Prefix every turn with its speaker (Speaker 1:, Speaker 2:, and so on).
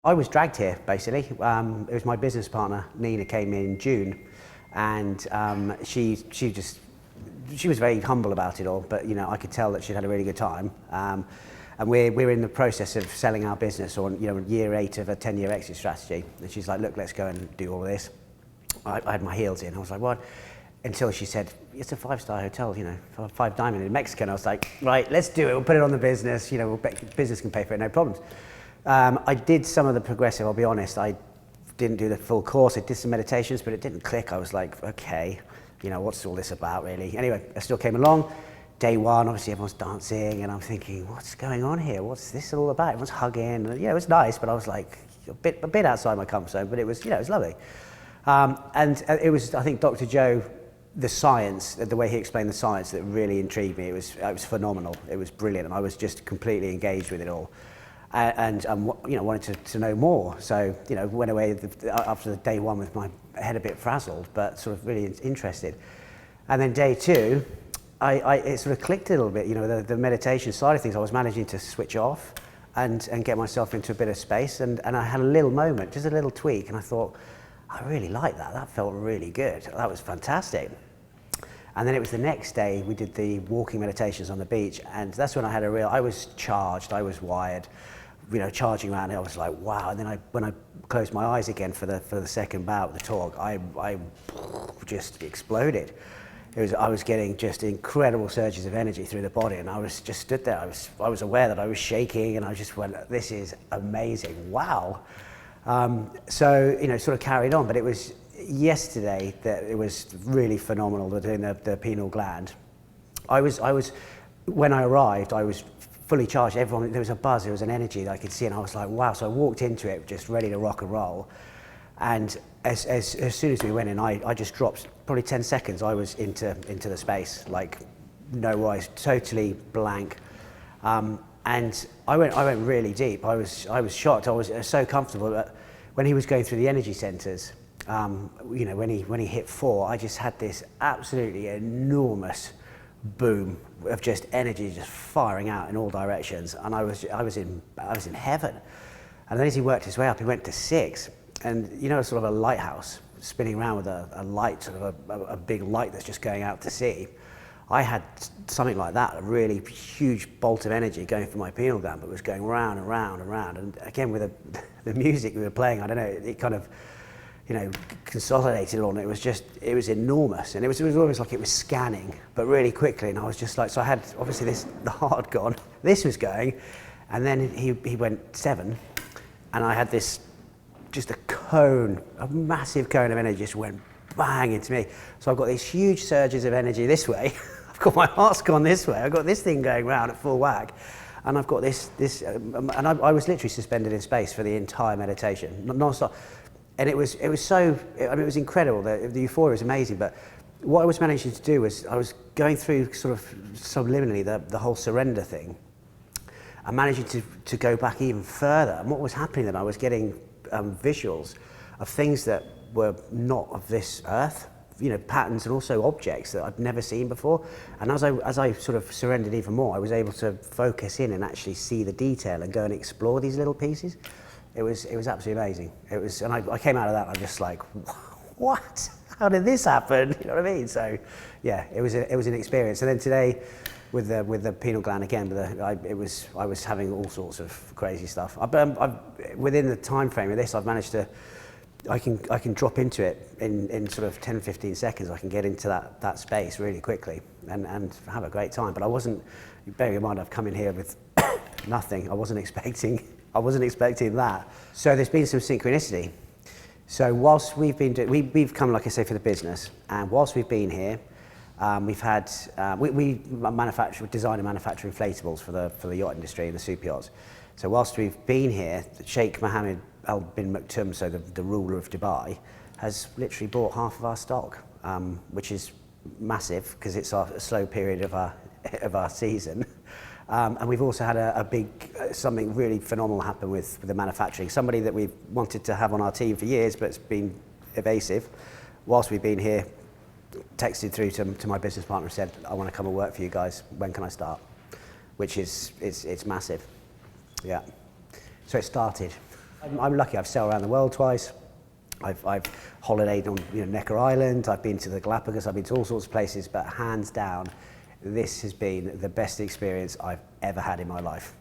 Speaker 1: I was dragged here, basically. It was my business partner, Nina, came in June, and she was very humble about it all, but I could tell that she'd had a really good time. And we're in the process of selling our business on year 8 of a 10-year exit strategy. And she's like, look, let's go and do all of this. I had my heels in. I was like, what? Until she said, it's a 5-star hotel, 5 diamond in Mexico. And I was like, right, let's do it. We'll put it on the business. Business can pay for it, no problems. I did some of the progressive, I'll be honest. I didn't do the full course. I did some meditations, but it didn't click. I was like, okay, what's all this about, really? Anyway, I still came along. Day 1, obviously everyone's dancing, and I'm thinking, what's going on here? What's this all about? Everyone's hugging. And, it was nice, but I was like a bit outside my comfort zone, but it was, it was lovely. And it was, I think, Dr. Joe, the science, the way he explained the science, that really intrigued me. It was phenomenal. It was brilliant, and I was just completely engaged with it all. And wanted to know more. So, went away after the day 1 with my head a bit frazzled, but sort of really interested. And then day 2, it sort of clicked a little bit. The meditation side of things, I was managing to switch off and get myself into a bit of space. And I had a little moment, just a little tweak, and I thought, I really like that. That felt really good. That was fantastic. And then it was the next day, we did the walking meditations on the beach, and that's when I was charged, I was wired, charging around, and I was like, wow. And then when I closed my eyes again for the second bout of the talk, I just exploded. I was getting just incredible surges of energy through the body, and I was just stood there. I was aware that I was shaking, and I just went, this is amazing, wow. So, sort of carried on, but it was yesterday that it was really phenomenal, doing the pineal gland. When I arrived, I was fully charged. There was a buzz, there was an energy that I could see, and I was like, wow. So I walked into it just ready to rock and roll. And as soon as we went in, I just dropped, probably 10 seconds, I was into the space, like no worries, totally blank. And I went really deep. I was shocked. I was so comfortable that when he was going through the energy centers, when he hit 4, I just had this absolutely enormous boom of just energy just firing out in all directions, and I was in heaven. And then as he worked his way up, he went to 6, and sort of a lighthouse spinning around with a light, sort of a big light that's just going out to sea. I had something like that, a really huge bolt of energy going from my pineal gland, but it was going round and round and round. And again, with the music we were playing, I don't know, it kind of consolidated on it. It was enormous, and it was almost like it was scanning, but really quickly. And I was just like, so I had obviously the heart gone, this was going, and then he went 7, and I had just a massive cone of energy just went bang into me. So I've got these huge surges of energy this way. I've got my heart's gone this way. I've got this thing going round at full whack, and I've got and I was literally suspended in space for the entire meditation, non-stop. And it was so, it was incredible. The euphoria was amazing, but what I was managing to do was I was going through sort of subliminally the whole surrender thing, and managing to go back even further. And what was happening then, I was getting visuals of things that were not of this earth, patterns and also objects that I'd never seen before. And as I sort of surrendered even more, I was able to focus in and actually see the detail and go and explore these little pieces. It was absolutely amazing. And I came out of that, and I'm just like, what? How did this happen? You know what I mean? So, yeah, it was an experience. And then today, with the pineal gland again, I was having all sorts of crazy stuff. Within the time frame of this, I've managed to, I can drop into it in sort of 10, 15 seconds. I can get into that space really quickly and have a great time. But I wasn't, bearing in mind I've come in here with nothing. I wasn't expecting that. So there's been some synchronicity. So whilst we've come, like I say, for the business, and whilst we've been here, we've had we design and manufacture inflatables for the yacht industry and the super yachts. So whilst we've been here, Sheikh Mohammed Al bin Maktoum, so the ruler of Dubai, has literally bought half of our stock, which is massive because it's a slow period of our season. And we've also had a big, something really phenomenal happen with the manufacturing. Somebody that we've wanted to have on our team for years, but it's been evasive. Whilst we've been here, texted through to my business partner and said, I want to come and work for you guys. When can I start? Which is, it's massive. Yeah. So it started. I'm lucky. I've sailed around the world twice. I've holidayed on Necker Island. I've been to the Galapagos. I've been to all sorts of places. But hands down, this has been the best experience I've ever had in my life.